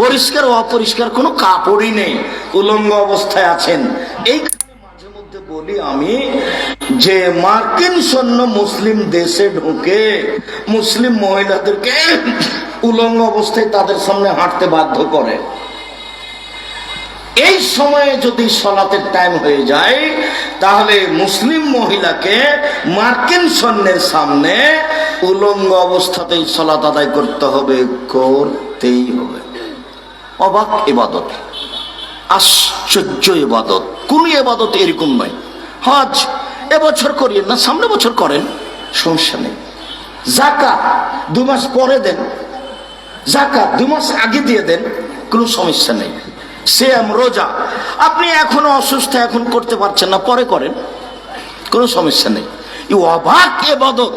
পরিষ্কার অপরিষ্কার কোনো কাপড়ই নেই, উলঙ্গ অবস্থায় আছেন। এই মাঝে মধ্যে বলি আমি যে মার্কিন সৈন্য মুসলিম দেশে ঢুকে মুসলিম মহিলাদেরকে উলঙ্গ অবস্থায় তাদের সামনে হাঁটতে বাধ্য করে। এই সময়ে যদি সলাতের টাইম হয়ে যায় তাহলে মুসলিম মহিলাকে মার্কিন সৈন্যের সামনে উলঙ্গ অবস্থাতেই সলাত আদায় করতে হবে, করতেই হবে। অবাক ইবাদত, আশ্চর্য ইবাদত। কোন ইবাদত এরকম নয়। হজ এবছর করিয়েন না, সামনে বছর করেন, সমস্যা নেই। যাকাত 2 মাস পরে দেন, যাকাত 2 মাস আগে দিয়ে দেন, কোনো সমস্যা নেই। সিয়াম রোজা আপনি এখনো অসুস্থ, এখন করতে পারছেন না, পরে করেন, কোনো সমস্যা নেই। অবাক ইবাদত।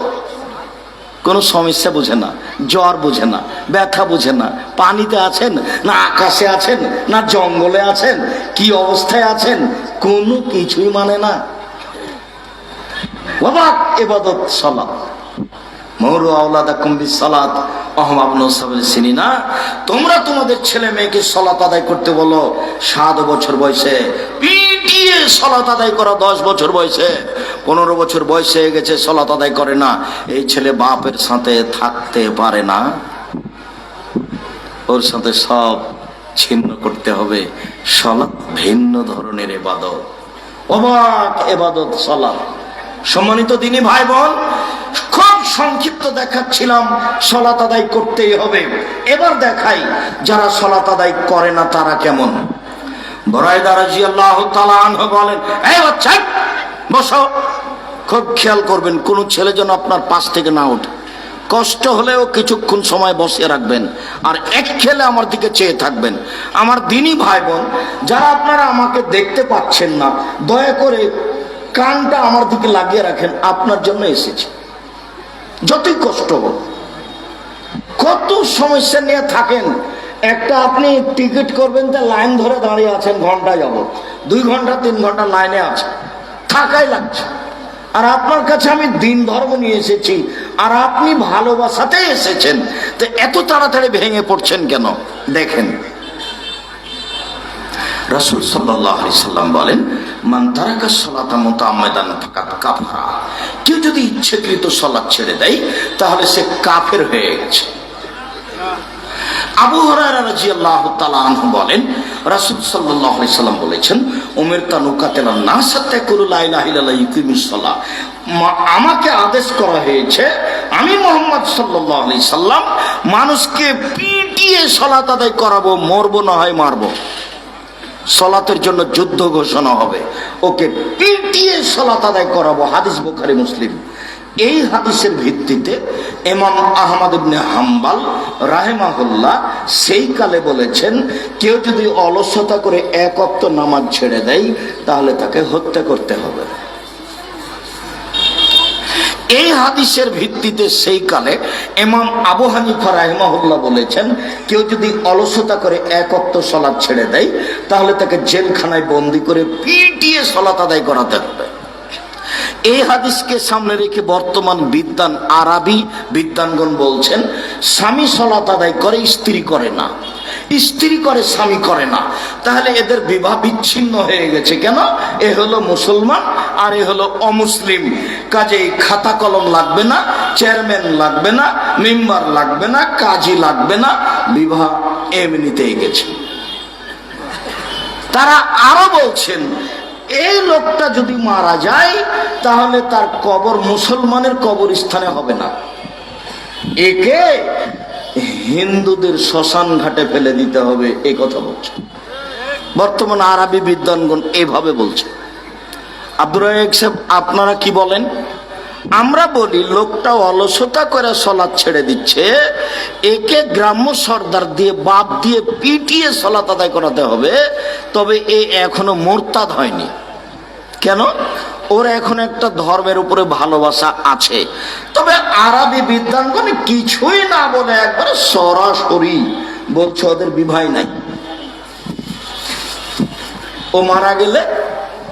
কোনো সমস্যা বুঝে না, জ্বর বুঝে না, ব্যথা বুঝে না, পানিতে আছেন না আকাশে আছেন না জঙ্গলে আছেন, কি অবস্থায় আছেন, কোনো কিছুই মানে না। অবাক ইবাদত সালাত। মরু আওলাদাকুম বিসসালাত চিনি না, তোমরা তোমাদের ছেলে মেয়েকে সালাত আদায় করতে বলো 7 বছর বয়সে, পিটিয়ে সালাত আদায় করা 10 বছর বয়সে, 15 বছর বয়স হয়ে গেছে সালাত আদায় করে না। এই ছেলে বাপের সাথে থাকতে পারে না, ওর সাথে সব ছিন্ন করতে হবে। সালাত ভিন্ন ধরনের ইবাদত, অবাক ইবাদত সালাত। সম্মানিত দিনী ভাই বোন, খুব সংক্ষিপ্ত দেখাচ্ছিলাম, সালাত আদায় করতেই হবে। এবার দেখাই যারা সালাত আদায় করে না তারা কেমন। বুরায়দা রাদিয়াল্লাহু তাআলা আনহু বলেন, এই বাচ্চা বসো। খুব খেয়াল করবেন কোন ছেলে যেন আপনার পাশ থেকে না ওঠে। কষ্ট হলেও কিছুক্ষণ সময় বসিয়ে রাখবেন আর এক খেলে আমার দিকে চেয়ে থাকবেন। আমার দিনী ভাই বোন যারা আপনারা আমাকে দেখতে পাচ্ছেন না, দয়া করে কানটা আমার দিকে লাগিয়ে রাখেন, আপনার জন্য এসেছি। যতই কষ্ট হোক, কত সমস্যা নিয়ে থাকেন। একটা আপনি টিকিট করবেন, তা লাইন ধরে দাঁড়িয়ে আছেন ঘন্টা যাবত, 2 ঘন্টা 3 ঘন্টা লাইনে আছে, থাকাই লাগছে। আর আপনার কাছে আমি দিন ধর্ম নিয়ে এসেছি আর আপনি ভালোবাসাতে এসেছেন, তো এত তাড়াতাড়ি ভেঙে পড়ছেন কেন? দেখেন রাসূল সাল্লাল্লাহু আলাইহি সাল্লাম বলেন, মান তারাকা সালাতা মুতাআম্মিদান ফাকাদ কাফারা। কেউ যদি ইচ্ছাকৃত সালাত ছেড়ে দেয় তাহলে সে কাফের হয়ে গেছে। আবু হুরায়রা রাদিয়াল্লাহু তাআলা আনহু বলেন, রাসূল সাল্লাল্লাহু আলাইহি সাল্লাম বলেছেন, উমিরতু নুকাতিলান নাস হাত্তা ইয়াকুলু লা ইলাহা ইল্লাল্লাহ ইউকিমুস সালাহ। আমাকে আদেশ করা হয়েছে আমি মুহাম্মদ সাল্লাল্লাহু আলাইহি সাল্লাম মানুষকে পিটিয়ে সালাত আদায় করাবো, মরবো না হয় মারবো। সালাতের জন্য যুদ্ধ ঘোষণা হবে, ওকে পিটিয়ে সালাত আদায় করাবো। হাদিস বুখারী মুসলিম। এই হাদিসের ভিত্তিতে ইমাম আহমদ ইবনে হাম্বল রাহিমাহুল্লাহ সেই কালে বলেছেন, কেউ যদি অলসতা করে 1 ওয়াক্ত নামাজ ছেড়ে দেয় তাহলে তাকে হত্যা করতে হবে। এই হাদিসের ভিত্তিতে সেই কালে ইমাম আবু হানিফা রাহিমাহুল্লাহ বলেছেন, কেউ যদি অলসতা করে 1 ওয়াক্ত সালাত ছেড়ে দেয় তাহলে তাকে জেলখানায় বন্দি করে পিটিয়ে সালাত আদায় করাতে হবে। এই হাদিসকে সামনে রেখে বর্তমান বিদ্বান আরবি বিদ্বানগণ বলছেন, স্বামী সালাত আদায় করে, স্ত্রী করে না, স্ত্রী করে স্বামী করে না, তাহলে এদের বিবাহ বিচ্ছিন্ন হয়ে গেছে। কেন? এ হলো মুসলমান আর এ হলো অমুসলিম। কাজেই খাতা কলম লাগবে না, চেয়ারম্যান লাগবে না, মেম্বার লাগবে না, কাজী লাগবে না, বিবাহ এমনিতেই গেছে। তারা আরো বলছেন, এই লোকটা যদি মারা যায় তাহলে তার কবর মুসলমানের কবরস্থানে হবে না, একে হিন্দুদের শ্মশান ঘাটে ফেলে দিতে হবে। এই কথা বলছে বর্তমান আরবি বিদ্বানগণ, এভাবে বলছে। আব্দুর রাজ্জাক সাহেব আপনারা কি বলেন? আমরা বলি লোকটা অলসতা করে সালাত ছেড়ে দিচ্ছে, একে গ্রাম্য সর্দার দিয়ে বাপ দিয়ে পিটিয়ে সালাত আদায় করাতে হবে। তবে এ এখনো মুরতাদ হয়নি। কেন? ওর এখন একটা ধর্মের উপরে ভালোবাসা আছে। তবে আরবি বিদ্বানগণ কিছুই না বলে একবারে সরাসরি বলছে ওদের বিবাহ নাই, ও মারা গেলে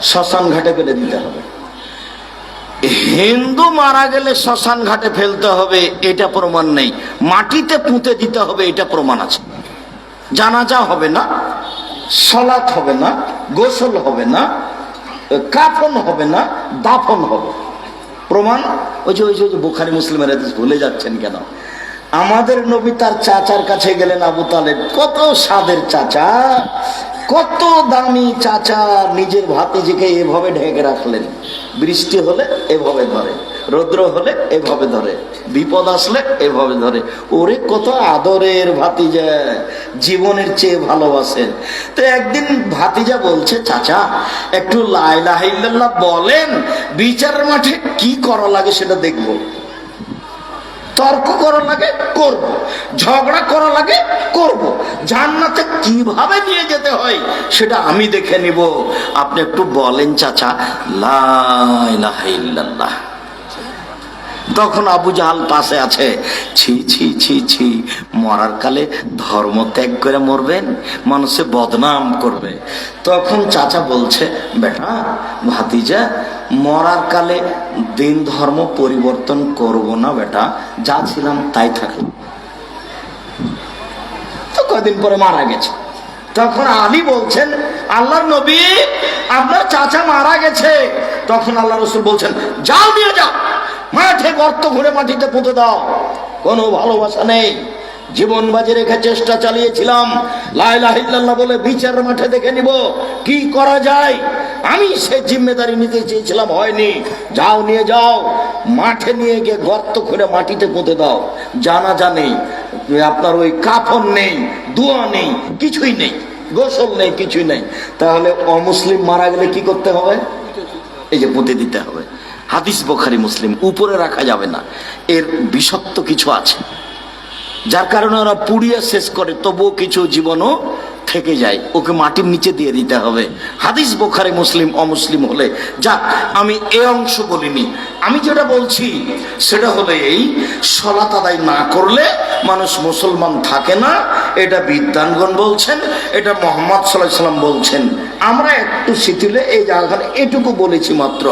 শ্মশান ঘাটে ফেলে দিতে হবে। হিন্দু মারা গেলে শ্মশান ঘাটে ফেলতে হবে এটা প্রমাণ নেই, মাটিতে পুঁতে দিতে হবে এটা প্রমাণ আছে। জানাজা হবে না, সালাত হবে না, গোসল হবে না, কাফন হবে না, দাফন হবে। প্রমাণ ওই যে বুখারী মুসলিমের হাদিস ভুলে যাচ্ছেন কেন? আমাদের নবী তার চাচার কাছে গেলেন, আবু তালেব, কত সাদের চাচা, কত দামি চাচা, নিজের ভাতিজিকে এভাবে ঢেকে রাখলেন। বৃষ্টি হলে এভাবে ধরে, রৌদ্র হলে এভাবে ধরে, বিপদ আসলে এভাবে ধরে। ওরে কত আদরের ভাতিজা, জীবনের চেয়ে ভালোবাসেন। তো একদিন ভাতিজা বলছে, চাচা একটু লা ইলাহা ইল্লাল্লাহ বলেন, বিচারের মাঠে কি করা লাগে সেটা দেখবো। তর্ক করা লাগে করব, ঝগড়া করা লাগে করব, জান্নাতে কিভাবে নিয়ে যেতে হয় সেটা আমি দেখে নিব। আপনি একটু বলেন চাচা লা ইলাহা ইল্লাল্লাহ। তখন আবু জাহাল পাশে আছে, ছি ছি ছি ছি, মরার কালে ধর্ম ত্যাগ করে মরবেন, মানুষে বদনাম করবে। তখন চাচা বলছে, বেটা ভাতিজা, মরার কালে দিন ধর্ম পরিবর্তন করব না বেটা, যা ছিলাম তাই থাকলাম। তো কয়দিন পরে মারা গেছে। তখন আলী বলছেন, আল্লাহর নবী আপনার চাচা মারা গেছে। তখন আল্লাহ রাসূল বলছেন, যাও নিয়ে যাও, মাঠে গর্ত ঘুরে মাটিতে পুঁতে দাও। কোনো ভালোবাসা নেই, জীবন বাজি রেখে চেষ্টা চালিয়েছিলাম লা ইলাহা ইল্লাল্লাহ বলে বিচার মাঠে দেখে নিব কি করা যায়। আমি সে জিম্মেদারি নিতে চেয়েছিলাম, হয়নি। যাও নিয়ে যাও, মাঠে নিয়ে গিয়ে গর্ত করে মাটিতে পুঁতে দাও। জানাজা নেই, আপনার ওই কাফন নেই, দোয়া নেই, কিছুই নেই, গোসল নেই, কিছুই নেই। তাহলে অমুসলিম মারা গেলে কি করতে হবে? এই যে পুঁতে দিতে হবে। হাদিস বুখারী মুসলিম, উপরে রাখা যাবে না, এর বিষাক্ত কিছু আছে, যার কারণে ওরা পুড়িয়ে শেষ করে, তবুও কিছু জীবনও থেকে যায়, ওকে মাটির নিচে দিয়ে দিতে হবে। হাদিস বুখারী মুসলিম। অমুসলিম হলে যাক, আমি এই অংশ বলিনি। আমি যেটা বলছি সেটা হলো এই, সালাত আদায় না করলে মানুষ মুসলমান থাকে না। এটা বিদ্বানগণ বলছেন, এটা মুহাম্মদ সাল্লাল্লাহু আলাইহি ওয়াসাল্লাম বলছেন। আমরা একটু শিথিলে এই জায়গাখানে এটুকু বলেছি মাত্র।